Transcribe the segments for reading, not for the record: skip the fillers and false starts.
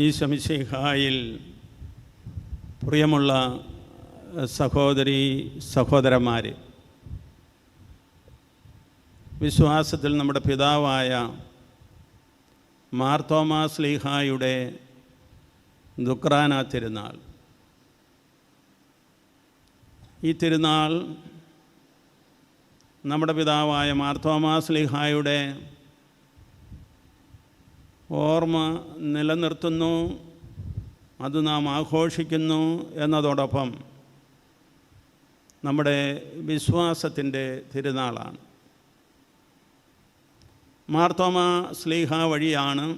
ഈശോ മിശിഹായിൽ പ്രിയമുള്ള സഹോദരീ സഹോദരന്മാർ, വിശ്വാസത്തിൽ നമ്മുടെ പിതാവായ മാർത്തോമാ ശ്ലീഹായുടെ ദുക്റാന തിരുനാൾ. ഈ തിരുനാൾ നമ്മുടെ പിതാവായ മാർത്തോമാ ശ്ലീഹായുടെ ഓർമ്മ നിലനിർത്തുന്നു, അത് നാം ആഘോഷിക്കുന്നു എന്നതോടൊപ്പം നമ്മുടെ വിശ്വാസത്തിൻ്റെ തിരുനാളാണ്. മാർത്തോമാ ശ്ലീഹ വഴിയാണ്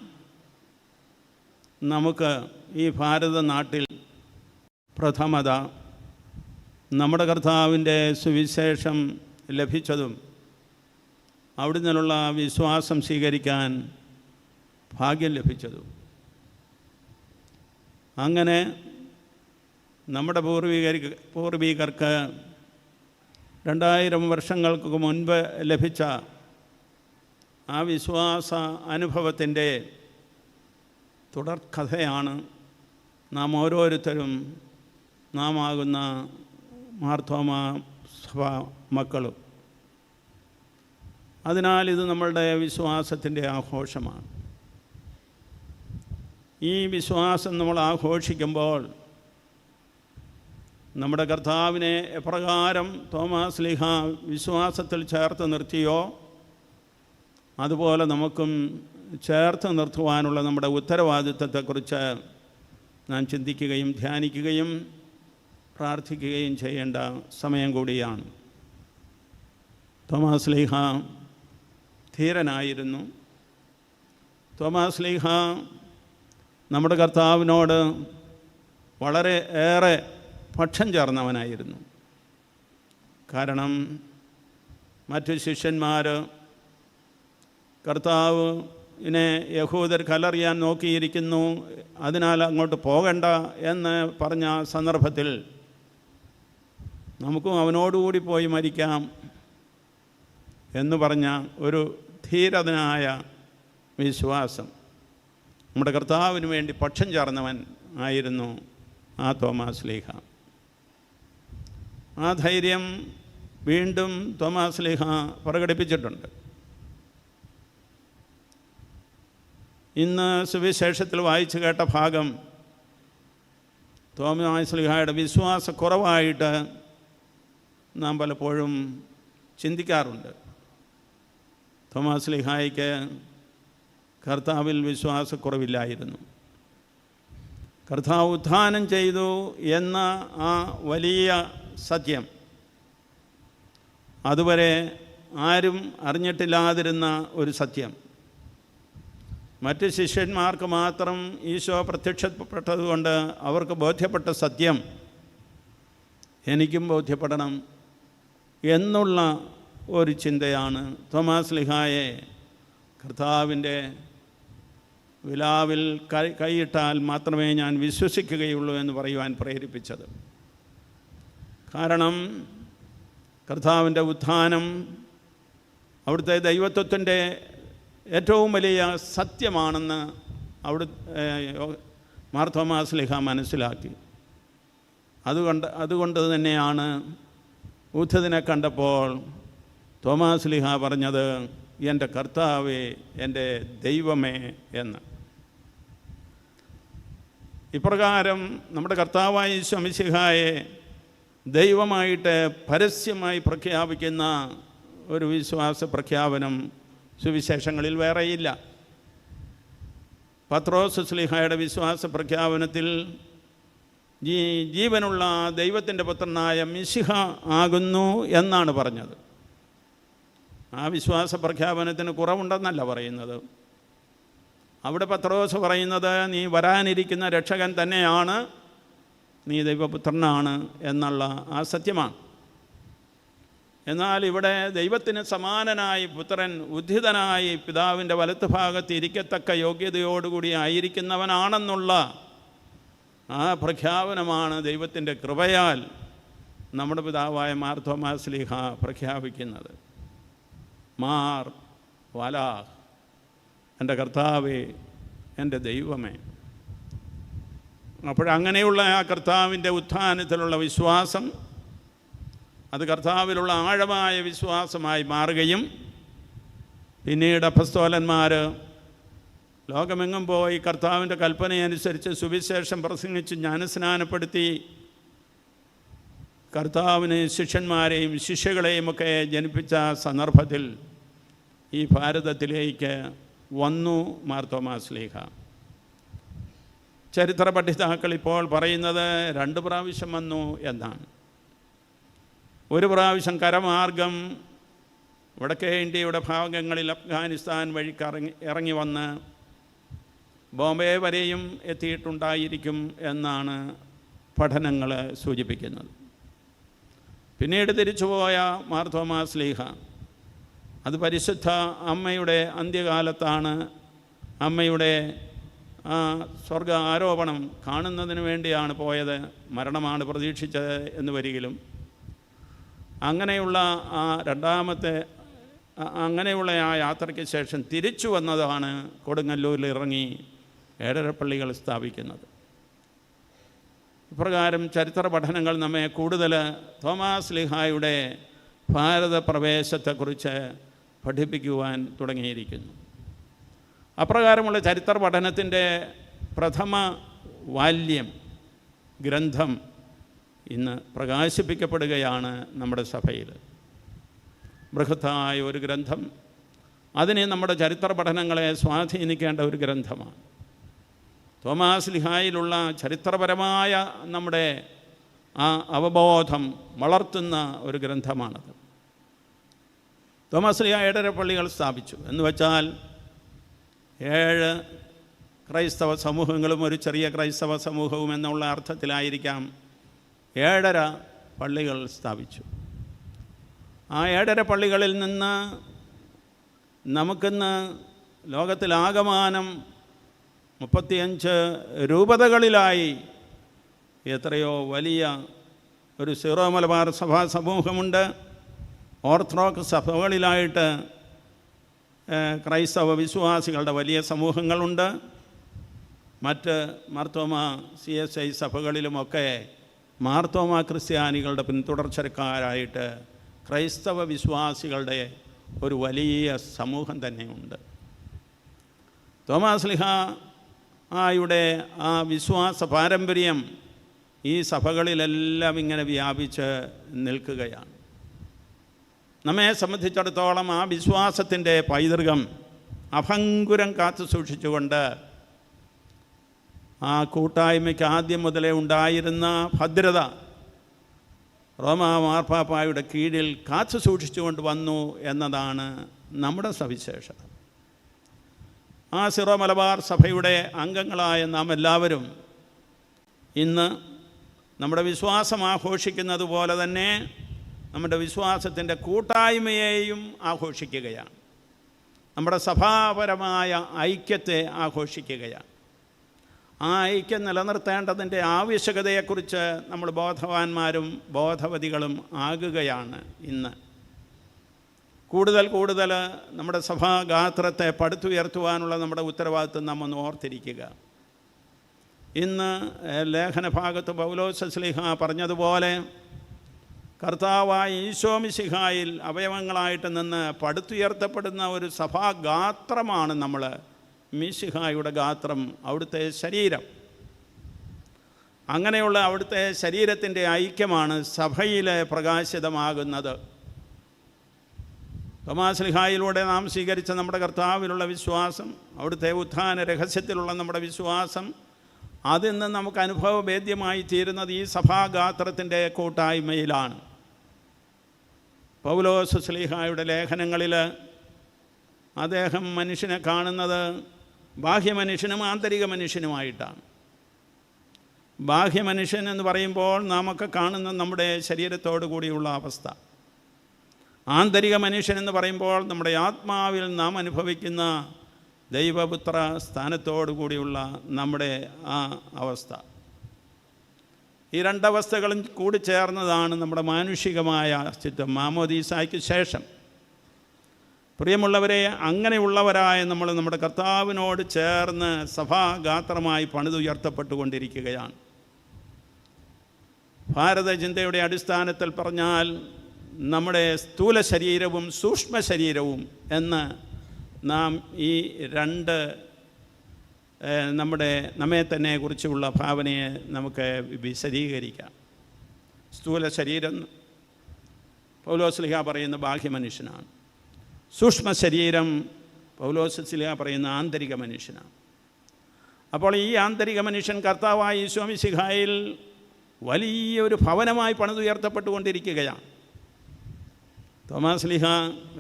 നമുക്ക് ഈ ഭാരത നാട്ടിൽ പ്രഥമത നമ്മുടെ കർത്താവിൻ്റെ സുവിശേഷം ലഭിച്ചതും അവിടെ നിന്നുള്ള വിശ്വാസം സ്വീകരിക്കാൻ ഭാഗ്യം ലഭിച്ചതും. അങ്ങനെ നമ്മുടെ പൂർവികർക്ക് 2000 വർഷങ്ങൾക്ക് മുൻപ് ലഭിച്ച ആ വിശ്വാസ അനുഭവത്തിൻ്റെ തുടർക്കഥയാണ് നാം ഓരോരുത്തരും നാം ആകുന്ന മാർത്തോമാ സഭ മക്കളും. അതിനാൽ ഇത് നമ്മളുടെ വിശ്വാസത്തിൻ്റെ ആഘോഷമാണ്. ഈ വിശ്വാസം നമ്മൾ ആഘോഷിക്കുമ്പോൾ നമ്മുടെ കർത്താവിനെ എപ്രകാരം തോമാ ശ്ലീഹ വിശ്വാസത്തിൽ ചേർത്ത് നിർത്തിയോ അതുപോലെ നമുക്കും ചേർത്ത് നിർത്തുവാനുള്ള നമ്മുടെ ഉത്തരവാദിത്വത്തെക്കുറിച്ച് നാം ചിന്തിക്കുകയും ധ്യാനിക്കുകയും പ്രാർത്ഥിക്കുകയും ചെയ്യേണ്ട സമയം കൂടിയാണ്. തോമാ ശ്ലീഹ ധീരനായിരുന്നു. തോമാ ശ്ലീഹ നമ്മുടെ കർത്താവിനോട് വളരെ ഏറെ പക്ഷം ചേർന്നവനായിരുന്നു. കാരണം മറ്റു ശിഷ്യന്മാർ കർത്താവിനെ യഹൂദർ കല്ലെറിയാൻ നോക്കിയിരിക്കുന്നു, അതിനാൽ അങ്ങോട്ട് പോകണ്ട എന്ന് പറഞ്ഞ സന്ദർഭത്തിൽ നമുക്കും അവനോടുകൂടി പോയി മരിക്കാം എന്ന് പറഞ്ഞ ഒരു ധീരനായ വിശ്വാസം, നമ്മുടെ കർത്താവിന് വേണ്ടി പക്ഷം ചേർന്നവൻ ആയിരുന്നു ആ തോമാ ശ്ലീഹ. ആ ധൈര്യം വീണ്ടും തോമാ ശ്ലീഹ പ്രകടിപ്പിച്ചിട്ടുണ്ട്. ഇന്ന് സുവിശേഷത്തിൽ വായിച്ചു കേട്ട ഭാഗം തോമാ ശ്ലീഹയുടെ വിശ്വാസക്കുറവായിട്ട് നാം പലപ്പോഴും ചിന്തിക്കാറുണ്ട്. തോമാ ശ്ലീഹായ്ക്ക് കർത്താവിൽ വിശ്വാസക്കുറവില്ലായിരുന്നു. കർത്താവ് ഉത്ഥാനം ചെയ്തു എന്ന ആ വലിയ സത്യം അതുവരെ ആരും അറിഞ്ഞിട്ടില്ലാതിരുന്ന ഒരു സത്യം, മറ്റ് ശിഷ്യന്മാർക്ക് മാത്രം ഈശോ പ്രത്യക്ഷപ്പെട്ടതുകൊണ്ട് അവർക്ക് ബോധ്യപ്പെട്ട സത്യം എനിക്കും ബോധ്യപ്പെടണം എന്നുള്ള ഒരു ചിന്തയാണ് തോമാ ശ്ലീഹായെ കർത്താവിൻ്റെ വിലാവിൽ കൈയിട്ടാൽ മാത്രമേ ഞാൻ വിശ്വസിക്കുകയുള്ളൂ എന്ന് പറയുവാൻ പ്രേരിപ്പിച്ചത്. കാരണം കർത്താവിൻ്റെ ഉത്ഥാനം അവിടുത്തെ ദൈവത്വത്തിൻ്റെ ഏറ്റവും വലിയ സത്യമാണെന്ന് മാർത്തോമാ ശ്ലീഹ മനസ്സിലാക്കി. അതുകൊണ്ട് തന്നെയാണ് ഉത്ഥിതനെ കണ്ടപ്പോൾ തോമാ ശ്ലീഹ പറഞ്ഞത്, എൻ്റെ കർത്താവേ, എൻ്റെ ദൈവമേ എന്ന്. ഇപ്രകാരം നമ്മുടെ കർത്താവായ ഈശോ മിശിഹായെ ദൈവമായിട്ട് പരസ്യമായി പ്രഖ്യാപിക്കുന്ന ഒരു വിശ്വാസ പ്രഖ്യാപനം സുവിശേഷങ്ങളിൽ വേറെയില്ല. പത്രോസ് ശ്ലീഹായുടെ വിശ്വാസ പ്രഖ്യാപനത്തിൽ ജീവനുള്ള ദൈവത്തിൻ്റെ പുത്രനായ മിശിഹ ആകുന്നു എന്നാണ് പറഞ്ഞത്. ആ വിശ്വാസ പ്രഖ്യാപനത്തിന് കുറവുണ്ടെന്നല്ല പറയുന്നത്. അവിടെ പത്രോസ് പറയുന്നത് നീ വരാനിരിക്കുന്ന രക്ഷകൻ തന്നെയാണ്, നീ ദൈവപുത്രനാണ് എന്നുള്ള ആ സത്യമാണ്. എന്നാൽ ഇവിടെ ദൈവത്തിന് സമാനനായി പുത്രൻ ഉദ്ധിതനായി പിതാവിൻ്റെ വലത്ത് ഭാഗത്ത് ഇരിക്കത്തക്ക യോഗ്യതയോടുകൂടി ആയിരിക്കുന്നവനാണെന്നുള്ള ആ പ്രഖ്യാപനമാണ് ദൈവത്തിൻ്റെ കൃപയാൽ നമ്മുടെ പിതാവായ മാർത്തോമാ ശ്ലീഹ പ്രഖ്യാപിക്കുന്നത്. മാർ വലാഹ്, എൻ്റെ കർത്താവേ, എൻ്റെ ദൈവമേ. അപ്പോഴങ്ങനെയുള്ള ആ കർത്താവിൻ്റെ ഉത്ഥാനത്തിലുള്ള വിശ്വാസം അത് കർത്താവിലുള്ള ആഴമായ വിശ്വാസമായി മാറുകയും പിന്നീട് അപ്പസ്തോലന്മാർ ലോകമെങ്ങും പോയി കർത്താവിൻ്റെ കൽപ്പനയനുസരിച്ച് സുവിശേഷം പ്രസംഗിച്ച് ജ്ഞാനസ്നാനപ്പെടുത്തി കർത്താവിന് ശിഷ്യന്മാരെയും ശിഷ്യകളെയും ഒക്കെ ജനിപ്പിച്ച സന്ദർഭത്തിൽ ഈ ഭാരതത്തിലേക്ക് വന്നു മാർ തോമാ ശ്ലീഹ. ചരിത്ര പഠിതാക്കൾ ഇപ്പോൾ പറയുന്നത് 2 പ്രാവശ്യം വന്നു എന്നാണ്. ഒരു പ്രാവശ്യം കരമാർഗം വടക്കേ ഇന്ത്യയുടെ ഭാഗങ്ങളിൽ അഫ്ഗാനിസ്ഥാൻ വഴി ഇറങ്ങി വന്ന് ബോംബെ വരെയും എത്തിയിട്ടുണ്ടായിരിക്കും എന്നാണ് പഠനങ്ങൾ സൂചിപ്പിക്കുന്നത്. പിന്നീട് തിരിച്ചുപോയ മാർ തോമാ ശ്ലീഹ അത് പരിശുദ്ധ അമ്മയുടെ അന്ത്യകാലത്താണ് അമ്മയുടെ സ്വർഗ ആരോപണം കാണുന്നതിന് വേണ്ടിയാണ് പോയത്, മരണമാണ് പ്രതീക്ഷിച്ചത് എന്ന് വരികിലും അങ്ങനെയുള്ള ആ അങ്ങനെയുള്ള ആ യാത്രയ്ക്ക് ശേഷം തിരിച്ചു വന്നതാണ് കൊടുങ്ങല്ലൂരിൽ ഇറങ്ങി ഏഴരപ്പള്ളികൾ സ്ഥാപിക്കുന്നത്. ഇപ്രകാരം ചരിത്ര പഠനങ്ങൾ നമ്മെ കൂടുതൽ തോമാ ശ്ലീഹായുടെ ഭാരത പ്രവേശത്തെക്കുറിച്ച് പഠിപ്പിക്കുവാൻ തുടങ്ങിയിരിക്കുന്നു. അപ്രകാരമുള്ള ചരിത്ര പഠനത്തിൻ്റെ പ്രഥമ വാല്യം ഗ്രന്ഥം ഇന്ന് പ്രകാശിപ്പിക്കപ്പെടുകയാണ് നമ്മുടെ സഭയിൽ. ബൃഹത്തായ ഒരു ഗ്രന്ഥം, അതിന് നമ്മുടെ ചരിത്ര പഠനങ്ങളെ സ്വാധീനിക്കേണ്ട ഒരു ഗ്രന്ഥമാണ്. തോമാ ശ്ലീഹായിലുള്ള ചരിത്രപരമായ നമ്മുടെ ആ അവബോധം വളർത്തുന്ന ഒരു ഗ്രന്ഥമാണത്. തോമാ ശ്ലീഹ ഏഴരപ്പള്ളികൾ സ്ഥാപിച്ചു എന്ന് വെച്ചാൽ 7 ക്രൈസ്തവ സമൂഹങ്ങളും ഒരു ചെറിയ ക്രൈസ്തവ സമൂഹവും എന്നുള്ള അർത്ഥത്തിലായിരിക്കാം 7 പള്ളികൾ സ്ഥാപിച്ചു. ആ 7 പള്ളികളിൽ നിന്ന് നമുക്കിന്ന് ലോകത്തിലാകമാനം 35 രൂപതകളിലായി എത്രയോ വലിയ ഒരു സീറോ മലബാർ സഭാ സമൂഹമുണ്ട്. ഓർത്തഡോക്സ് സഭകളിലായിട്ട് ക്രൈസ്തവ വിശ്വാസികളുടെ വലിയ സമൂഹങ്ങളുണ്ട്. മറ്റ് മാർത്തോമാ CSI സഭകളിലുമൊക്കെ മാർത്തോമാ ക്രിസ്ത്യാനികളുടെ പിന്തുടർച്ചക്കാരായിട്ട് ക്രൈസ്തവ വിശ്വാസികളുടെ ഒരു വലിയ സമൂഹം തന്നെയുണ്ട്. തോമാ ശ്ലീഹായുടെ ആ വിശ്വാസ പാരമ്പര്യം ഈ സഭകളിലെല്ലാം ഇങ്ങനെ വ്യാപിച്ച് നിൽക്കുകയാണ്. നമ്മെ സംബന്ധിച്ചിടത്തോളം ആ വിശ്വാസത്തിൻ്റെ പൈതൃകം അഭംഗുരം കാത്തു സൂക്ഷിച്ചുകൊണ്ട് ആ കൂട്ടായ്മയ്ക്ക് ആദ്യം മുതലേ ഉണ്ടായിരുന്ന ഭദ്രത റോമാ മാർപ്പാപ്പായുടെ കീഴിൽ കാത്തു സൂക്ഷിച്ചുകൊണ്ട് വന്നു എന്നതാണ് നമ്മുടെ സവിശേഷത. ആ സീറോ മലബാർ സഭയുടെ അംഗങ്ങളായ നാം എല്ലാവരും ഇന്ന് നമ്മുടെ വിശ്വാസം ആഘോഷിക്കുന്നത് പോലെ തന്നെ നമ്മുടെ വിശ്വാസത്തിൻ്റെ കൂട്ടായ്മയെയും ആഘോഷിക്കുകയാണ്. നമ്മുടെ സഭാപരമായ ഐക്യത്തെ ആഘോഷിക്കുകയാണ്. ആ ഐക്യം നിലനിർത്തേണ്ടതിൻ്റെ ആവശ്യകതയെക്കുറിച്ച് നമ്മൾ ബോധവാന്മാരും ബോധവതികളും ആകുകയാണ്. ഇന്ന് കൂടുതൽ നമ്മുടെ സഭാഗാത്രത്തെ പടുത്തുയർത്തുവാനുള്ള നമ്മുടെ ഉത്തരവാദിത്വം നാം ഒന്ന് ഓർത്തിരിക്കുക. ഇന്ന് ലേഖന ഭാഗത്ത് പൗലോസ് ശ്ലീഹ പറഞ്ഞതുപോലെ കർത്താവായ ഈശോ മിശിഹായിൽ അവയവങ്ങളായിട്ട് നിന്ന് പടുത്തുയർത്തപ്പെടുന്ന ഒരു സഭാഗാത്രമാണ് നമ്മൾ. മിശിഹായുടെ ഗാത്രം, അവിടുത്തെ ശരീരം. അങ്ങനെയുള്ള അവിടുത്തെ ശരീരത്തിൻ്റെ ഐക്യമാണ് സഭയിൽ പ്രകാശിതമാകുന്നത്. തോമാ ശ്ലീഹായിലൂടെ നാം സ്വീകരിച്ച നമ്മുടെ കർത്താവിലുള്ള വിശ്വാസം, അവിടുത്തെ ഉത്ഥാന രഹസ്യത്തിലുള്ള നമ്മുടെ വിശ്വാസം, അതിന്ന് നമുക്ക് അനുഭവവേദ്യമായി തീരുന്നത് ഈ സഭാഗാത്രത്തിൻ്റെ കൂട്ടായ്മയിലാണ്. പൗലോസ് ശ്ലീഹായുടെ ലേഖനങ്ങളിൽ അദ്ദേഹം മനുഷ്യനെ കാണുന്നത് ബാഹ്യമനുഷ്യനും ആന്തരിക മനുഷ്യനുമായിട്ടാണ്. ബാഹ്യമനുഷ്യൻ എന്ന് പറയുമ്പോൾ നാമൊക്കെ കാണുന്ന നമ്മുടെ ശരീരത്തോടു കൂടിയുള്ള അവസ്ഥ. ആന്തരിക മനുഷ്യൻ എന്ന് പറയുമ്പോൾ നമ്മുടെ ആത്മാവിൽ നാം അനുഭവിക്കുന്ന ദൈവപുത്ര സ്ഥാനത്തോടു കൂടിയുള്ള നമ്മുടെ ആ അവസ്ഥ. ഈ 2 അവസ്ഥകളും കൂടി ചേർന്നതാണ് നമ്മുടെ മാനുഷികമായ അസ്തിത്വം. മാമോദീസായ്ക്ക് ശേഷം പ്രിയമുള്ളവരെ, അങ്ങനെയുള്ളവരായ നമ്മൾ നമ്മുടെ കർത്താവിനോട് ചേർന്ന് സഭാഗാത്രമായി പണിതുയർത്തപ്പെട്ടുകൊണ്ടിരിക്കുകയാണ്. ഭാരത ചിന്തയുടെ അടിസ്ഥാനത്തിൽ പറഞ്ഞാൽ നമ്മുടെ സ്ഥൂല ശരീരവും സൂക്ഷ്മ ശരീരവും എന്ന് നാം ഈ രണ്ട് നമ്മെ തന്നെ കുറിച്ചുള്ള ഭാവനയെ നമുക്ക് വിശദീകരിക്കാം. സ്ഥൂല ശരീരം പൗലോസ്ലീഹ പറയുന്ന ബാഹ്യമനുഷ്യനാണ്. സൂക്ഷ്മ ശരീരം പൗലോസ്ലീഹ പറയുന്ന ആന്തരിക മനുഷ്യനാണ്. അപ്പോൾ ഈ ആന്തരിക മനുഷ്യൻ കർത്താവായ ഈശോ മിശിഹായിൽ വലിയൊരു ഭവനമായി പണിതുയർത്തപ്പെട്ടുകൊണ്ടിരിക്കുകയാണ്. തോമാസ്ലീഹ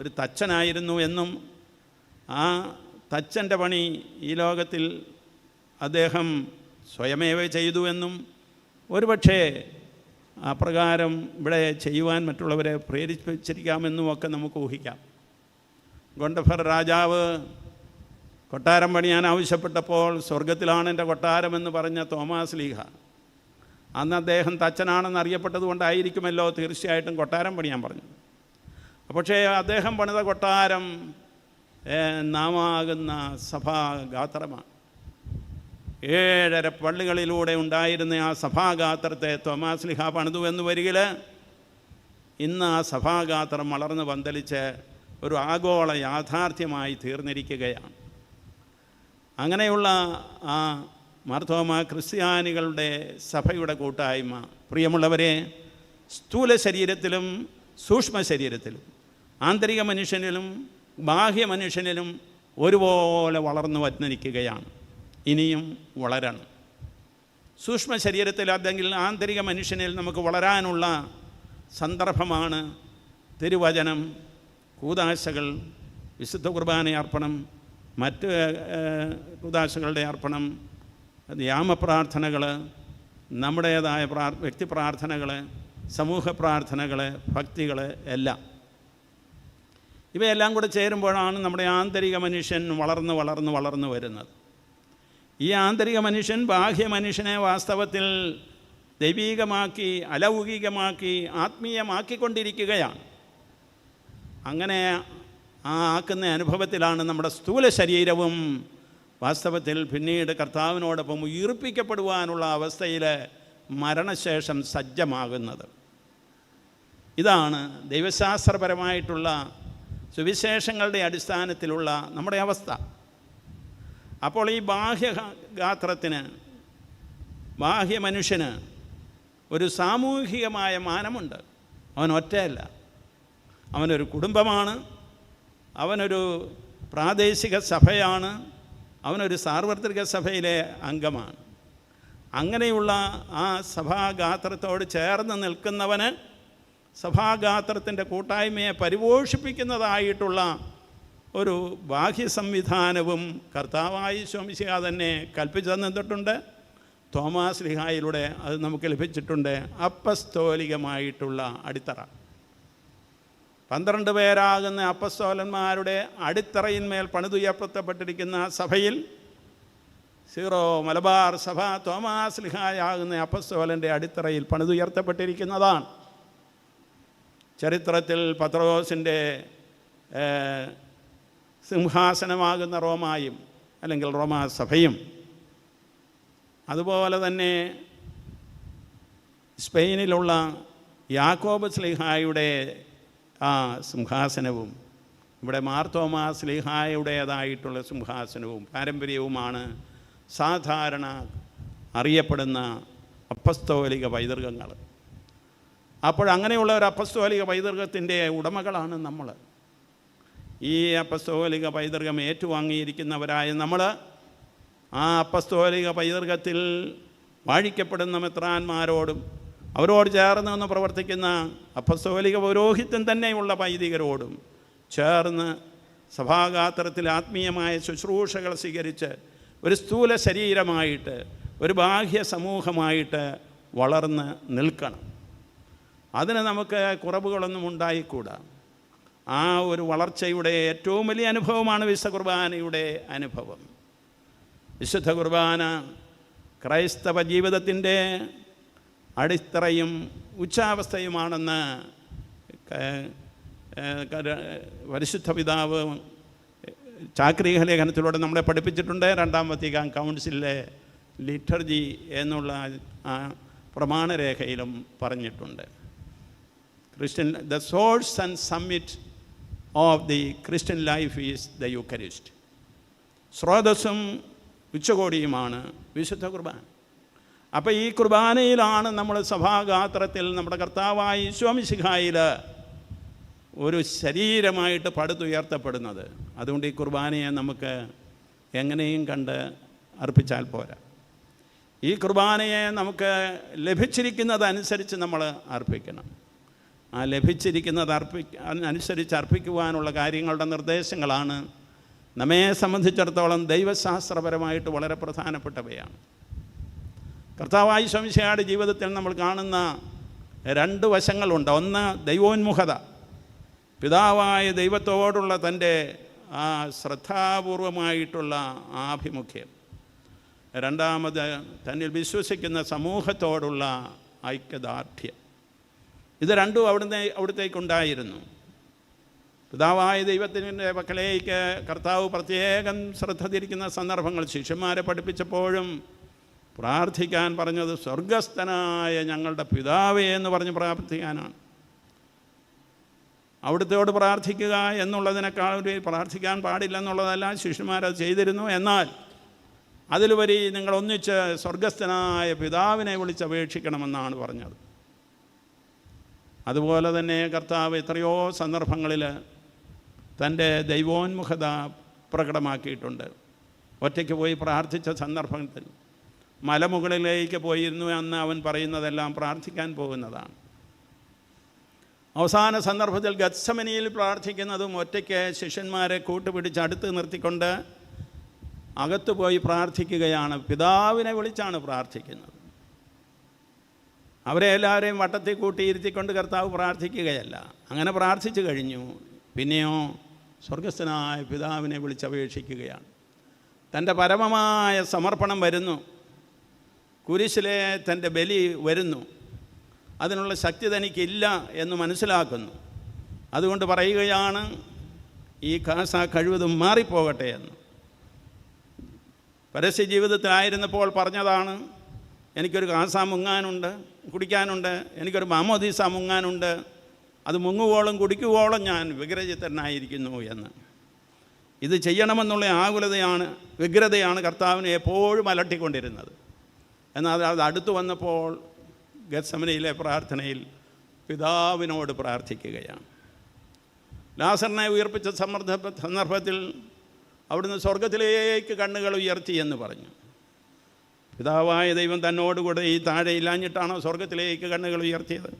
ഒരു തച്ചനായിരുന്നു എന്നും ആ തച്ചൻ്റെ പണി ഈ ലോകത്തിൽ അദ്ദേഹം സ്വയമേവ ചെയ്തു എന്നും ഒരുപക്ഷേ അപ്രകാരം ഇവിടെ ചെയ്യുവാൻ മറ്റുള്ളവരെ പ്രേരിപ്പിച്ചിരിക്കാമെന്നും ഒക്കെ നമുക്ക് ഊഹിക്കാം. ഗൊണ്ടഫർ രാജാവ് കൊട്ടാരം പണിയാൻ ആവശ്യപ്പെട്ടപ്പോൾ സ്വർഗത്തിലാണ് എൻ്റെ കൊട്ടാരമെന്ന് പറഞ്ഞ തോമാസ്ലീഹ അന്ന് അദ്ദേഹം തച്ചനാണെന്ന് അറിയപ്പെട്ടത് കൊണ്ടായിരിക്കുമല്ലോ തീർച്ചയായിട്ടും കൊട്ടാരം പണിയാൻ പറഞ്ഞു. പക്ഷേ അദ്ദേഹം പണിത കൊട്ടാരം നാമാകുന്ന സഭാഗാത്രമാണ്. 7 പള്ളികളിലൂടെ ഉണ്ടായിരുന്ന ആ സഭാഗാത്രത്തെ തോമാസ്ലീഹ പണിതു എന്ന് വരികിൽ ഇന്ന് ആ സഭാഗാത്രം വളർന്ന് പന്തലിച്ച് ഒരു ആഗോള യാഥാർത്ഥ്യമായി തീർന്നിരിക്കുകയാണ്. അങ്ങനെയുള്ള ആ മാർത്തോമാ ക്രിസ്ത്യാനികളുടെ സഭയുടെ കൂട്ടായ്മ, പ്രിയമുള്ളവരെ, സ്ഥൂല ശരീരത്തിലും സൂക്ഷ്മ ശരീരത്തിലും ആന്തരിക മനുഷ്യനിലും ബാഹ്യ മനുഷ്യനിലും ഒരുപോലെ വളർന്നു വന്നിരിക്കുകയാണ്. ഇനിയും വളരണം. സൂക്ഷ്മ ശരീരത്തിൽ അല്ലെങ്കിൽ ആന്തരിക മനുഷ്യനിൽ നമുക്ക് വളരാനുള്ള സന്ദർഭമാണ് തിരുവചനം, കൂദാശകൾ, വിശുദ്ധ കുർബാന അർപ്പണം, മറ്റ് കൂദാശകളുടെ അർപ്പണം, യാമപ്രാർത്ഥനകൾ, നമ്മുടേതായ വ്യക്തി പ്രാർത്ഥനകൾ, സമൂഹ പ്രാർത്ഥനകൾ, ഭക്തികൾ എല്ലാം. ഇവയെല്ലാം കൂടെ ചേരുമ്പോഴാണ് നമ്മുടെ ആന്തരിക മനുഷ്യൻ വളർന്നു വരുന്നത്. ഈ ആന്തരിക മനുഷ്യൻ ബാഹ്യ മനുഷ്യനെ വാസ്തവത്തിൽ ദൈവീകമാക്കി, അലൗകികമാക്കി, ആത്മീയമാക്കിക്കൊണ്ടിരിക്കുകയാണ്. അങ്ങനെ ആക്കുന്ന അനുഭവത്തിലാണ് നമ്മുടെ സ്ഥൂല ശരീരവും വാസ്തവത്തിൽ പിന്നീട് കർത്താവിനോടൊപ്പം ഉയിർപ്പിക്കപ്പെടുവാനുള്ള അവസ്ഥയിൽ മരണശേഷം സജ്ജമാകുന്നത്. ഇതാണ് ദൈവശാസ്ത്രപരമായിട്ടുള്ള സുവിശേഷങ്ങളുടെ അടിസ്ഥാനത്തിലുള്ള നമ്മുടെ അവസ്ഥ. അപ്പോൾ ഈ ബാഹ്യഗാത്രത്തിന്, ബാഹ്യ മനുഷ്യന് ഒരു സാമൂഹികമായ മാനമുണ്ട്. അവൻ ഒറ്റയല്ല, അവനൊരു കുടുംബമാണ്, അവനൊരു പ്രാദേശിക സഭയാണ്, അവനൊരു സാർവത്രിക സഭയിലെ അംഗമാണ്. അങ്ങനെയുള്ള ആ സഭാഗാത്രത്തോട് ചേർന്ന് നിൽക്കുന്നവന് സഭാഗാത്രത്തിൻ്റെ കൂട്ടായ്മയെ പരിപോഷിപ്പിക്കുന്നതായിട്ടുള്ള ഒരു ബാഹ്യ സംവിധാനവും കർത്താവായ ഈശോ മിശിഹാ തന്നെ കൽപ്പിച്ചു തന്നിട്ടുണ്ട്. തോമാസ്ലീഹായിലൂടെ അത് നമുക്ക് ലഭിച്ചിട്ടുണ്ട്. അപ്പസ്തോലികമായിട്ടുള്ള അടിത്തറ. 12 പേരാകുന്ന അപ്പസ്തോലന്മാരുടെ അടിത്തറയിന്മേൽ പണിതുയർത്തപ്പെട്ടിരിക്കുന്ന സഭയിൽ സീറോ മലബാർ സഭ തോമാസ്ലീഹായാകുന്ന അപ്പസ്തോലൻ്റെ അടിത്തറയിൽ പണിതുയർത്തപ്പെട്ടിരിക്കുന്നതാണ്. ചരിത്രത്തിൽ പത്രോസിൻ്റെ സിംഹാസനമാകുന്ന റോമായും അല്ലെങ്കിൽ റോമാ സഭയും, അതുപോലെ തന്നെ സ്പെയിനിലുള്ള യാക്കോബ് സ്ലീഹായുടെ ആ സിംഹാസനവും ഇവിടെ മാർത്തോമാ സ്ലീഹായുടേതായിട്ടുള്ള സിംഹാസനവും പാരമ്പര്യവുമാണ് സാധാരണ അറിയപ്പെടുന്ന അപ്പസ്തോലിക പൈതൃകങ്ങൾ. അപ്പോഴങ്ങനെയുള്ള ഒരു അപ്പസ്തോലിക പൈതൃകത്തിൻ്റെ ഉടമകളാണ് നമ്മൾ. ഈ അപ്പസ്തോലിക പൈതൃകം ഏറ്റുവാങ്ങിയിരിക്കുന്നവരായ നമ്മൾ ആ അപ്പസ്തോലിക പൈതൃകത്തിൽ വാഴിക്കപ്പെടുന്ന മെത്രാന്മാരോടും അവരോട് ചേർന്ന് നിന്ന് പ്രവർത്തിക്കുന്ന അപ്പസ്തോലിക പൗരോഹിത്യം തന്നെയുള്ള വൈദികരോടും ചേർന്ന് സഭാഗാത്രത്തിൽ ആത്മീയമായ ശുശ്രൂഷകൾ സ്വീകരിച്ച് ഒരു സ്ഥൂല ശരീരമായിട്ട്, ഒരു ബാഹ്യ സമൂഹമായിട്ട് വളർന്ന് നിൽക്കണം. അതിന് നമുക്ക് കുറവുകളൊന്നും ഉണ്ടായിക്കൂടാ. ആ ഒരു വളർച്ചയുടെ ഏറ്റവും വലിയ അനുഭവമാണ് വിശുദ്ധ കുർബാനയുടെ അനുഭവം. വിശുദ്ധ കുർബാന ക്രൈസ്തവ ജീവിതത്തിൻ്റെ അടിത്തറയും ഉച്ചാവസ്ഥയുമാണെന്ന് പരിശുദ്ധ പിതാവ് ചാക്രിക ലേഖനത്തിലൂടെ നമ്മളെ പഠിപ്പിച്ചിട്ടുണ്ട്. രണ്ടാം വത്തിക്കാൻ കൗൺസിലിലെ ലിറ്റർജി എന്നുള്ള പ്രമാണരേഖയിലും പറഞ്ഞിട്ടുണ്ട്. The source and summit of the Christian life is the Eucharist. സ്രോതസ്സും ഉച്ചകോടിയുമാണ് വിശുദ്ധ കുർബാന. അപ്പോൾ ഈ കുർബാനയിലാണ് നമ്മൾ സഭാഗാത്രത്തിൽ നമ്മുടെ കർത്താവായ ഈശോ മിശിഹായിൽ ഒരു ശരീരമായിട്ട് പടുത്തുയർത്തപ്പെടുന്നത്. അതുകൊണ്ട് ഈ കുർബാനയെ നമുക്ക് എങ്ങനെയും കണ്ട് അർപ്പിച്ചാൽ പോരാ. ഈ കുർബാനയെ നമുക്ക് ലഭിച്ചിരിക്കുന്നതനുസരിച്ച് നമ്മൾ അർപ്പിക്കണം. ആ ലഭിച്ചിരിക്കുന്നത് അനുസരിച്ച് അർപ്പിക്കുവാനുള്ള കാര്യങ്ങളുടെ നിർദ്ദേശങ്ങളാണ് നമ്മെ സംബന്ധിച്ചിടത്തോളം ദൈവശാസ്ത്രപരമായിട്ട് വളരെ പ്രധാനപ്പെട്ടവയാണ്. കർത്താവായ ഈശോ മിശിഹായുടെ ജീവിതത്തിൽ നമ്മൾ കാണുന്ന രണ്ട് വശങ്ങളുണ്ട്. ഒന്ന് ദൈവോന്മുഖത, പിതാവായ ദൈവത്തോടുള്ള തൻ്റെ ആ ശ്രദ്ധാപൂർവമായിട്ടുള്ള ആഭിമുഖ്യം. രണ്ടാമത് തന്നിൽ വിശ്വസിക്കുന്ന സമൂഹത്തോടുള്ള ഐക്യദാർഢ്യം. ഇത് രണ്ടും അവിടത്തേക്കുണ്ടായിരുന്നു. പിതാവായ ദൈവത്തിൻ്റെ പക്കലേക്ക് കർത്താവ് പ്രത്യേകം ശ്രദ്ധ തിരിക്കുന്ന സന്ദർഭങ്ങൾ ശിഷ്യന്മാരെ പഠിപ്പിച്ചപ്പോഴും പ്രാർത്ഥിക്കാൻ പറഞ്ഞത് സ്വർഗസ്ഥനായ ഞങ്ങളുടെ പിതാവേ എന്ന് പറഞ്ഞ് പ്രാർത്ഥിക്കാനാണ്. അവിടുത്തോട് പ്രാർത്ഥിക്കുക എന്നുള്ളതിനേക്കാൾ പ്രാർത്ഥിക്കാൻ പാടില്ലെന്നുള്ളതല്ല, ശിഷ്യന്മാരത് ചെയ്തിരുന്നു. എന്നാൽ അതിലുപരി നിങ്ങൾ ഒന്നിച്ച് സ്വർഗസ്ഥനായ പിതാവിനെ വിളിച്ചപേക്ഷിക്കണമെന്നാണ് പറഞ്ഞത്. അതുപോലെ തന്നെ കർത്താവ് എത്രയോ സന്ദർഭങ്ങളിൽ തൻ്റെ ദൈവോന്മുഖത പ്രകടമാക്കിയിട്ടുണ്ട്. ഒറ്റയ്ക്ക് പോയി പ്രാർത്ഥിച്ച സന്ദർഭത്തിൽ മലമുകളിലേക്ക് പോയിരുന്നു എന്ന് അവൻ പറയുന്നതെല്ലാം പ്രാർത്ഥിക്കാൻ പോകുന്നതാണ്. അവസാന സന്ദർഭത്തിൽ ഗത്സമനിയിൽ പ്രാർത്ഥിക്കുന്നതും ഒറ്റയ്ക്ക് ശിഷ്യന്മാരെ കൂട്ടുപിടിച്ച് അടുത്ത് നിർത്തിക്കൊണ്ട് അകത്ത് പോയി പ്രാർത്ഥിക്കുകയാണ്. പിതാവിനെ വിളിച്ചാണ് പ്രാർത്ഥിക്കുന്നത്. അവരെ എല്ലാവരെയും വട്ടത്തിൽ കൂട്ടിയിരുത്തിക്കൊണ്ട് കർത്താവ് പ്രാർത്ഥിക്കുകയല്ല. അങ്ങനെ പ്രാർത്ഥിച്ചു കഴിഞ്ഞു. പിന്നെയോ സ്വർഗസ്ഥനായ പിതാവിനെ വിളിച്ചപേക്ഷിക്കുകയാണ്. തൻ്റെ പരമമായ സമർപ്പണം വരുന്നു. കുരിശിലെ തൻ്റെ ബലി വരുന്നു. അതിനുള്ള ശക്തി തനിക്കില്ല എന്ന് മനസ്സിലാക്കുന്നു. അതുകൊണ്ട് പറയുകയാണ്, ഈ കാസ കഴിവതും മാറിപ്പോകട്ടെ എന്ന്. പരസ്യ ജീവിതത്തിലായിരുന്നപ്പോൾ പറഞ്ഞതാണ്, എനിക്കൊരു കാസ മുങ്ങാനുണ്ട്, കുടിക്കാനുണ്ട്, എനിക്കൊരു മാമോദീസ മുങ്ങാനുണ്ട്, അത് മുങ്ങുവോളം കുടിക്കുവോളം ഞാൻ വിഗ്രഹചിത്തനായിരിക്കുന്നു എന്ന്. ഇത് ചെയ്യണമെന്നുള്ള വ്യഗ്രതയാണ് കർത്താവിനെ എപ്പോഴും അലട്ടിക്കൊണ്ടിരുന്നത്. എന്നാൽ അത് അടുത്തു വന്നപ്പോൾ ഗത്സമനയിലെ പ്രാർത്ഥനയിൽ പിതാവിനോട് പ്രാർത്ഥിക്കുകയാണ്. ലാസറിനെ ഉയർപ്പിച്ച സന്ദർഭത്തിൽ അവിടുന്ന് സ്വർഗത്തിലേക്ക് കണ്ണുകൾ ഉയർത്തി എന്ന് പറഞ്ഞു. പിതാവായ ദൈവം തന്നോടുകൂടെ ഈ താഴെ ഇല്ലാഞ്ഞിട്ടാണോ സ്വർഗത്തിലേക്ക് കണ്ണുകൾ ഉയർത്തിയത്?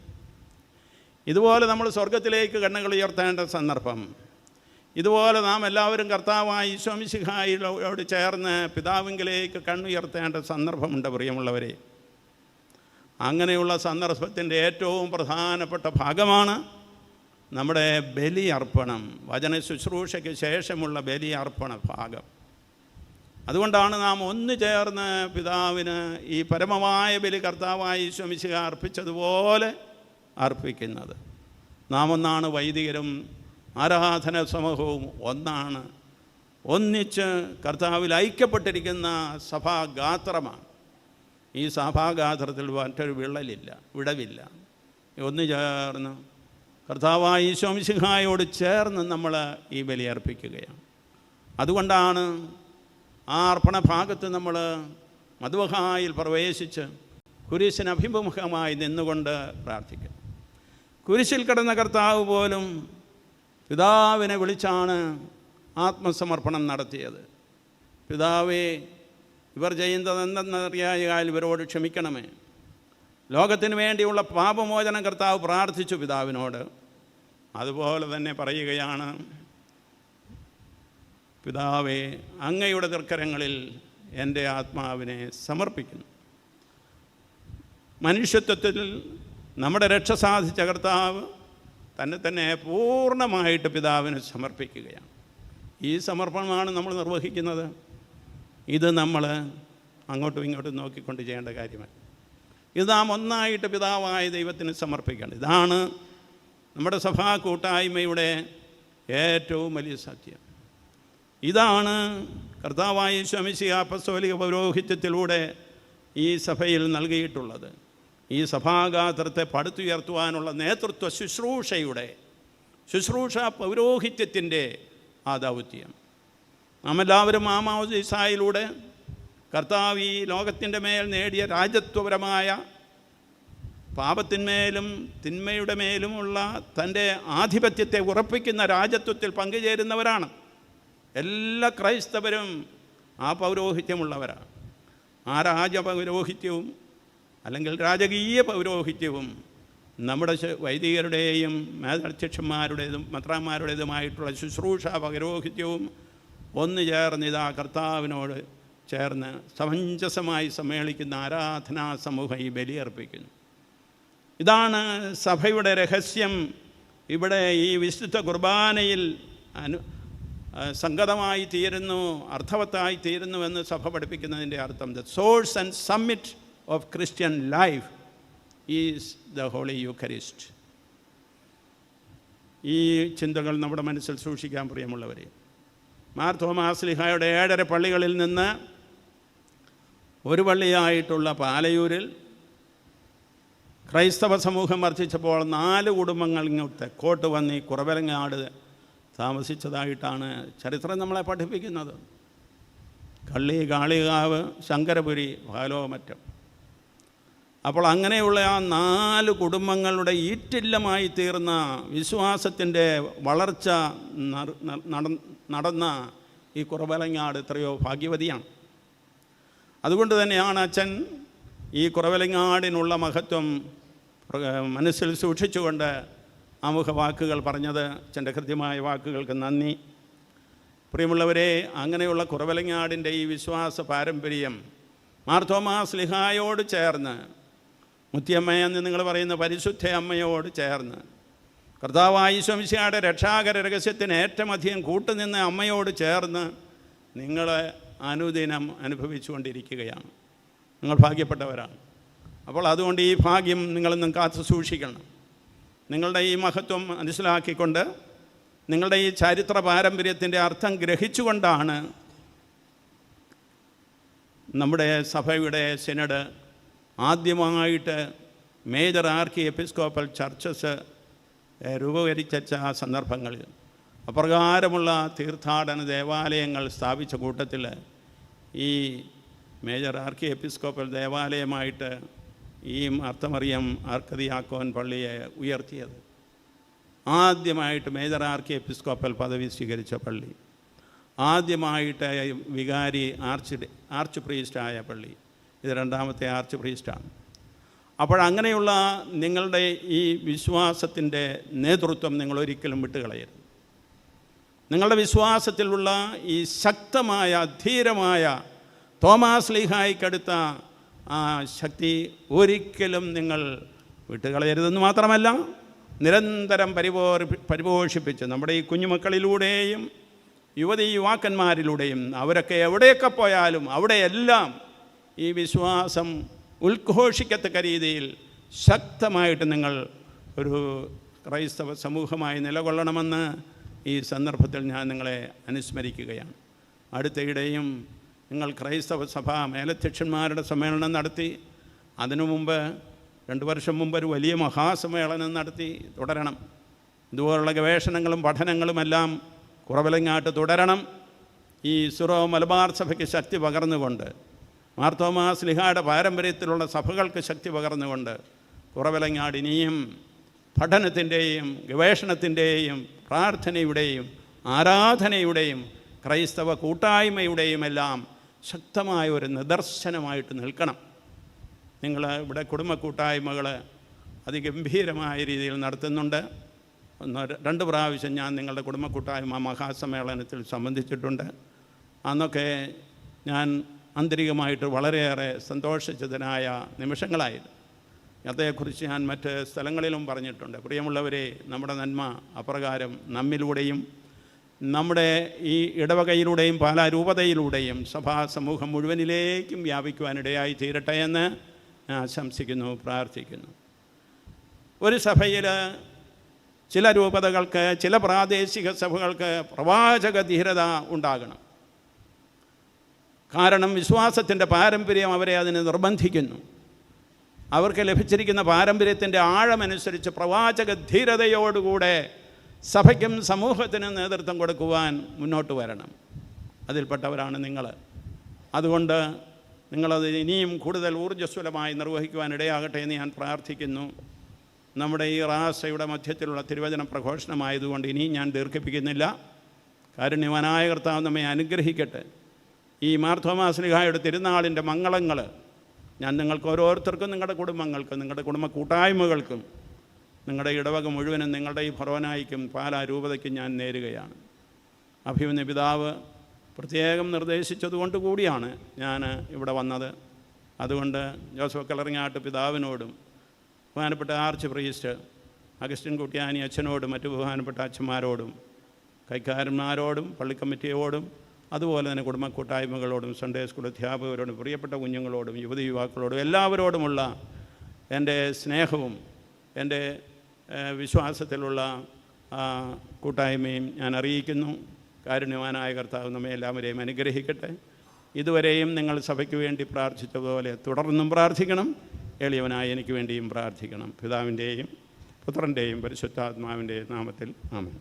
ഇതുപോലെ നമ്മൾ സ്വർഗത്തിലേക്ക് കണ്ണുകൾ ഉയർത്തേണ്ട സന്ദർഭം. ഇതുപോലെ നാം എല്ലാവരും കർത്താവായ ഈശോ മിശിഹായോട് ചേർന്ന് പിതാവിങ്കിലേക്ക് കണ്ണുയർത്തേണ്ട സന്ദർഭമുണ്ട് പ്രിയമുള്ളവരെ. അങ്ങനെയുള്ള സന്ദർഭത്തിൻ്റെ ഏറ്റവും പ്രധാനപ്പെട്ട ഭാഗമാണ് നമ്മുടെ ബലി അർപ്പണം, വചന ശുശ്രൂഷയ്ക്ക് ശേഷമുള്ള ബലി അർപ്പണ ഭാഗം. അതുകൊണ്ടാണ് നാം ഒന്ന് ചേർന്ന് പിതാവിന് ഈ പരമമായ ബലി കർത്താവായ ഈശോ മിശിഹ അർപ്പിച്ചതുപോലെ അർപ്പിക്കുന്നത്. നാം ഒന്നാണ്, വൈദികരും ആരാധന സമൂഹവും ഒന്നാണ്. ഒന്നിച്ച് കർത്താവിൽ ഐക്യപ്പെട്ടിരിക്കുന്ന സഭാഗാത്രമാണ്. ഈ സഭാഗാത്രത്തിൽ മറ്റൊരു വിടവില്ല. ഒന്ന് ചേർന്ന് കർത്താവായ ഈശോ മിശിഹായോട് ചേർന്ന് നമ്മൾ ഈ ബലി അർപ്പിക്കുകയാണ്. അതുകൊണ്ടാണ് ആ അർപ്പണ ഭാഗത്ത് നമ്മൾ മദ്ബഹായിൽ പ്രവേശിച്ച് കുരിശിന് അഭിമുഖമായി നിന്നുകൊണ്ട് പ്രാർത്ഥിക്കും. കുരിശിൽ കിടന്ന കർത്താവ് പോലും പിതാവിനെ വിളിച്ചാണ് ആത്മസമർപ്പണം നടത്തിയത്. പിതാവേ, ഇവർ ചെയ്യുന്നത് എന്തെന്നറിയായാൽ ഇവരോട് ക്ഷമിക്കണമേ. ലോകത്തിന് വേണ്ടിയുള്ള പാപമോചനം കർത്താവ് പ്രാർത്ഥിച്ചു പിതാവിനോട്. അതുപോലെ തന്നെ പറയുകയാണ്, പിതാവേ, അങ്ങയുടെ തൃക്കരങ്ങളിൽ എൻ്റെ ആത്മാവിനെ സമർപ്പിക്കുന്നു. മനുഷ്യത്വത്തിൽ നമ്മുടെ രക്ഷ സാധിച്ച കർത്താവ് തന്നെ പൂർണ്ണമായിട്ട് പിതാവിന് സമർപ്പിക്കുകയാണ്. ഈ സമർപ്പണമാണ് നമ്മൾ നിർവഹിക്കുന്നത്. ഇത് നമ്മൾ അങ്ങോട്ടും ഇങ്ങോട്ടും നോക്കിക്കൊണ്ട് ചെയ്യേണ്ട കാര്യമല്ല. ഇത് നാം ഒന്നായിട്ട് പിതാവായ ദൈവത്തിന് സമർപ്പിക്കേണ്ടത്. ഇതാണ് നമ്മുടെ സഭാ കൂട്ടായ്മയുടെ ഏറ്റവും വലിയ സത്യം. ഇതാണ് കർത്താവായ യേശു മിശിഹ അപ്പസ്തോലിക പൗരോഹിത്യത്തിലൂടെ ഈ സഭയിൽ നൽകിയിട്ടുള്ളത്. ഈ സഭാഗാത്രത്തെ പടുത്തുയർത്തുവാനുള്ള നേതൃത്വ ശുശ്രൂഷ പൗരോഹിത്യത്തിൻ്റെ ആ ദൗത്യം. നാമെല്ലാവരും മാമോദീസായിലൂടെ കർത്താവ് ഈ ലോകത്തിൻ്റെ മേൽ നേടിയ രാജത്വപരമായ പാപത്തിന്മേലും തിന്മയുടെ മേലുമുള്ള തൻ്റെ ആധിപത്യത്തെ ഉറപ്പിക്കുന്ന രാജത്വത്തിൽ പങ്കുചേരുന്നവരാണ്. എല്ലാ ക്രൈസ്തവരും ആ പൗരോഹിത്യമുള്ളവരാണ്. ആ രാജപൗരോഹിത്യവും അല്ലെങ്കിൽ രാജകീയ പൗരോഹിത്യവും നമ്മുടെ വൈദികരുടെയും മേധധ്യക്ഷന്മാരുടേതും മെത്രാന്മാരുടേതുമായിട്ടുള്ള ശുശ്രൂഷ പൗരോഹിത്യവും ഒന്ന് ചേർന്ന് ഇതാ കർത്താവിനോട് ചേർന്ന് സമഞ്ജസമായി സമ്മേളിക്കുന്ന ആരാധനാ സമൂഹം ഈ ബലിയർപ്പിക്കുന്നു. ഇതാണ് സഭയുടെ രഹസ്യം. ഇവിടെ ഈ വിശുദ്ധ കുർബാനയിൽ സംഗതമായി തീരുന്നു, അർത്ഥവത്തായി തീരുന്നുവെന്ന് സഭ പഠിപ്പിക്കുന്നതിൻ്റെ അർത്ഥം. The source and summit of Christian life is the holy Eucharist. ഈ ചിന്തകൾ നമ്മുടെ മനസ്സിൽ സൂക്ഷിക്കാൻ പ്രിയമുള്ളവരെ. മാർ തോമാസ് ശ്ലീഹായുടെ 7 പള്ളികളിൽ നിന്ന് ഒരു പള്ളിയായിട്ടുള്ള പാലയൂരിൽ ക്രൈസ്തവ സമൂഹം വർദ്ധിച്ചപ്പോൾ 4 കുടുംബങ്ങൾ ഇങ്ങോട്ട് തെക്കോട്ട് വന്ന് ഈ കുറവലങ്ങാട് താമസിച്ചതായിട്ടാണ് ചരിത്രം നമ്മളെ പഠിപ്പിക്കുന്നത്. കള്ളി, കാളികാവ്, ശങ്കരപുരി, പാലോമറ്റം. അപ്പോൾ അങ്ങനെയുള്ള ആ 4 കുടുംബങ്ങളുടെ ഈറ്റില്ലമായി തീർന്ന വിശ്വാസത്തിൻ്റെ വളർച്ച നടന്ന ഈ കുറവലങ്ങാട് എത്രയോ ഭാഗ്യവതിയാണ്. അതുകൊണ്ട് തന്നെയാണ് അച്ഛൻ ഈ കുറവലങ്ങാടിനുള്ള മഹത്വം മനസ്സിൽ സൂക്ഷിച്ചുകൊണ്ട് ആമുഖവാക്കുകൾ പറഞ്ഞത്. അച്ഛൻ്റെ കൃത്യമായ വാക്കുകൾക്ക് നന്ദി. പ്രിയമുള്ളവരെ, അങ്ങനെയുള്ള കുറവലങ്ങാടിൻ്റെ ഈ വിശ്വാസ പാരമ്പര്യം മാർ തോമാസ് ശ്ലീഹായോട് ചേർന്ന്, മുത്തിയമ്മയെന്ന് നിങ്ങൾ പറയുന്ന പരിശുദ്ധ അമ്മയോട് ചേർന്ന്, കർത്താവായ യേശു മിശിഹായുടെ രക്ഷാകര രഹസ്യത്തിന് ഏറ്റവും അധികം കൂട്ടുനിന്ന അമ്മയോട് ചേർന്ന് നിങ്ങൾ അനുദിനം അനുഭവിച്ചുകൊണ്ടിരിക്കുകയാണ്. നിങ്ങൾ ഭാഗ്യപ്പെട്ടവരാണ്. അപ്പോൾ അതുകൊണ്ട് ഈ ഭാഗ്യം നിങ്ങളൊന്നും കാത്തു സൂക്ഷിക്കണം. നിങ്ങളുടെ ഈ മഹത്വം മനസ്സിലാക്കിക്കൊണ്ട്, നിങ്ങളുടെ ഈ ചരിത്ര പാരമ്പര്യത്തിൻ്റെ അർത്ഥം ഗ്രഹിച്ചുകൊണ്ടാണ് നമ്മുടെ സഭയുടെ സിനഡ് ആദ്യമായിട്ട് മേജർ ആർക്കി എപ്പിസ്കോപ്പൽ ചർച്ചസ് രൂപീകരിച്ച സന്ദർഭങ്ങളിൽ അപ്രകാരമുള്ള തീർത്ഥാടന ദേവാലയങ്ങൾ സ്ഥാപിച്ച കൂട്ടത്തിൽ ഈ മേജർ ആർക്കി എപ്പിസ്കോപ്പൽ ദേവാലയമായിട്ട് ഈ മാർത്തമറിയം ആർക്കതിയാക്കോൻ പള്ളിയെ ഉയർത്തിയത്. ആദ്യമായിട്ട് മേജർ ആർക്കി എപ്പിസ്കോപ്പൽ പദവി സ്വീകരിച്ച പള്ളി, ആദ്യമായിട്ട് വികാരി ആർച്ച് പ്രീസ്റ്റായ പള്ളി, ഇത് 2ാമത്തെ ആർച്ച് പ്രീസ്റ്റാണ്. അപ്പോഴങ്ങനെയുള്ള നിങ്ങളുടെ ഈ വിശ്വാസത്തിൻ്റെ നേതൃത്വം നിങ്ങളൊരിക്കലും വിട്ടുകളയരുത്. നിങ്ങളുടെ വിശ്വാസത്തിലുള്ള ഈ ശക്തമായ ധീരമായ തോമാസ് ശ്ലീഹായ്ക്കടുത്ത ആ ശക്തി ഒരിക്കലും നിങ്ങൾ വിട്ടുകളയരുതെന്ന് മാത്രമല്ല, നിരന്തരം പരിപോഷിപ്പിച്ച് നമ്മുടെ ഈ കുഞ്ഞുമക്കളിലൂടെയും യുവാക്കന്മാരിലൂടെയും അവരൊക്കെ എവിടെയൊക്കെ പോയാലും അവിടെയെല്ലാം ഈ വിശ്വാസം ഉദ്ഘോഷിക്കത്തക്ക രീതിയിൽ ശക്തമായിട്ട് നിങ്ങൾ ഒരു ക്രൈസ്തവ സമൂഹമായി നിലകൊള്ളണമെന്ന് ഈ സന്ദർഭത്തിൽ ഞാൻ നിങ്ങളെ അനുസ്മരിക്കുകയാണ്. അടുത്തയിടെയും നിങ്ങൾ ക്രൈസ്തവ സഭാ മേലധ്യക്ഷന്മാരുടെ സമ്മേളനം നടത്തി. അതിനു മുമ്പ് 2 വർഷം മുമ്പ് ഒരു വലിയ മഹാസമ്മേളനം നടത്തി. തുടരണം. ഇതുപോലുള്ള ഗവേഷണങ്ങളും പഠനങ്ങളുമെല്ലാം കുറവലങ്ങാട്ട് തുടരണം. ഈ സിറോ മലബാർ സഭയ്ക്ക് ശക്തി പകർന്നുകൊണ്ട്, മാർ തോമാസ് ശ്ലീഹായുടെ പാരമ്പര്യത്തിലുള്ള സഭകൾക്ക് ശക്തി പകർന്നുകൊണ്ട് കുറവലങ്ങാട് ഇനിയും പഠനത്തിൻ്റെയും ഗവേഷണത്തിൻ്റെയും പ്രാർത്ഥനയുടെയും ആരാധനയുടെയും ക്രൈസ്തവ കൂട്ടായ്മയുടെയും എല്ലാം ശക്തമായ ഒരു നിദർശനമായിട്ട് നിൽക്കണം. നിങ്ങൾ ഇവിടെ കുടുംബ കൂട്ടായ്മകൾ അതിഗംഭീരമായ രീതിയിൽ നടത്തുന്നുണ്ട്. 2 പ്രാവശ്യം ഞാൻ നിങ്ങളുടെ കുടുംബ കൂട്ടായ്മ മഹാസമ്മേളനത്തിൽ സംബന്ധിച്ചിട്ടുണ്ട്. അന്നൊക്കെ ഞാൻ ആന്തരികമായിട്ട് വളരെയേറെ സന്തോഷിച്ചതിനായ നിമിഷങ്ങളായിരുന്നു. അതേക്കുറിച്ച് ഞാൻ മറ്റ് സ്ഥലങ്ങളിലും പറഞ്ഞിട്ടുണ്ട്. പ്രിയമുള്ളവരെ, നമ്മുടെ നന്മ അപ്രകാരം നമ്മിലൂടെയും നമ്മുടെ ഈ ഇടവകയിലൂടെയും പാലാരൂപതയിലൂടെയും സഭാ സമൂഹം മുഴുവനിലേക്കും വ്യാപിക്കുവാനിടയായി തീരട്ടെ എന്ന് ഞാൻ ആശംസിക്കുന്നു, പ്രാർത്ഥിക്കുന്നു. ഒരു സഭയിൽ ചില രൂപതകൾക്ക്, ചില പ്രാദേശിക സഭകൾക്ക് പ്രവാചക ധീരത ഉണ്ടാകണം. കാരണം വിശ്വാസത്തിൻ്റെ പാരമ്പര്യം അവരെ അതിന് നിർബന്ധിക്കുന്നു. അവർക്ക് ലഭിച്ചിരിക്കുന്ന പാരമ്പര്യത്തിൻ്റെ ആഴമനുസരിച്ച് പ്രവാചക ധീരതയോടുകൂടെ സഭയ്ക്കും സമൂഹത്തിനും നേതൃത്വം കൊടുക്കുവാൻ മുന്നോട്ട് വരണം. അതിൽപ്പെട്ടവരാണ് നിങ്ങൾ. അതുകൊണ്ട് നിങ്ങളത് ഇനിയും കൂടുതൽ ഊർജ്ജസ്വലമായി നിർവഹിക്കുവാൻ ഇടയാകട്ടെ എന്ന് ഞാൻ പ്രാർത്ഥിക്കുന്നു. നമ്മുടെ ഈ റാസയുടെ മധ്യത്തിലുള്ള തിരുവചന പ്രഘോഷണമായതുകൊണ്ട് ഇനിയും ഞാൻ ദീർഘിപ്പിക്കുന്നില്ല. കാരുണ്യവാനായ കർത്താവ് നമ്മെ അനുഗ്രഹിക്കട്ടെ. ഈ മാർത്തോമാ ശ്ലീഹായുടെ തിരുനാളിൻ്റെ മംഗളങ്ങൾ ഞാൻ നിങ്ങൾക്ക് ഓരോരുത്തർക്കും, നിങ്ങളുടെ കുടുംബങ്ങൾക്കും, നിങ്ങളുടെ കുടുംബ കൂട്ടായ്മകൾക്കും, നിങ്ങളുടെ ഇടവക മുഴുവനും, നിങ്ങളുടെ ഈ ഫൊറോനായിക്കും പാലാ രൂപതയ്ക്കും ഞാൻ നേരുകയാണ്. അഭിമന്യ പിതാവ് പ്രത്യേകം നിർദ്ദേശിച്ചതുകൊണ്ട് കൂടിയാണ് ഞാൻ ഇവിടെ വന്നത്. അതുകൊണ്ട് ജോസഫ് കല്ലറിങ്ങാട്ട് പിതാവിനോടും ബഹുമാനപ്പെട്ട ആർച്ച് പ്രീസ്റ്റ് അഗസ്റ്റിൻ കുട്ടിയാനി അച്ഛനോടും മറ്റു ബഹുമാനപ്പെട്ട അച്ഛന്മാരോടും കൈക്കാരന്മാരോടും പള്ളിക്കമ്മിറ്റിയോടും അതുപോലെ തന്നെ കുടുംബ കൂട്ടായ്മകളോടും സൺഡേ സ്കൂൾ അധ്യാപകരോടും പ്രിയപ്പെട്ട കുഞ്ഞുങ്ങളോടും യുവതി യുവാക്കളോടും എല്ലാവരോടുമുള്ള എൻ്റെ സ്നേഹവും എൻ്റെ വിശ്വാസത്തിലുള്ള കൂട്ടായ്മയും ഞാൻ അറിയിക്കുന്നു. കാരുണ്യവാനായ കർത്താവ് നമ്മെ എല്ലാവരെയും അനുഗ്രഹിക്കട്ടെ. ഇതുവരെയും നിങ്ങൾ സഭയ്ക്ക് വേണ്ടി പ്രാർത്ഥിച്ചതുപോലെ തുടർന്നും പ്രാർത്ഥിക്കണം. എളിയവനായ എനിക്ക് വേണ്ടിയും പ്രാർത്ഥിക്കണം. പിതാവിൻ്റെയും പുത്രൻ്റെയും പരിശുദ്ധാത്മാവിൻ്റെയും നാമത്തിൽ ആമേൻ.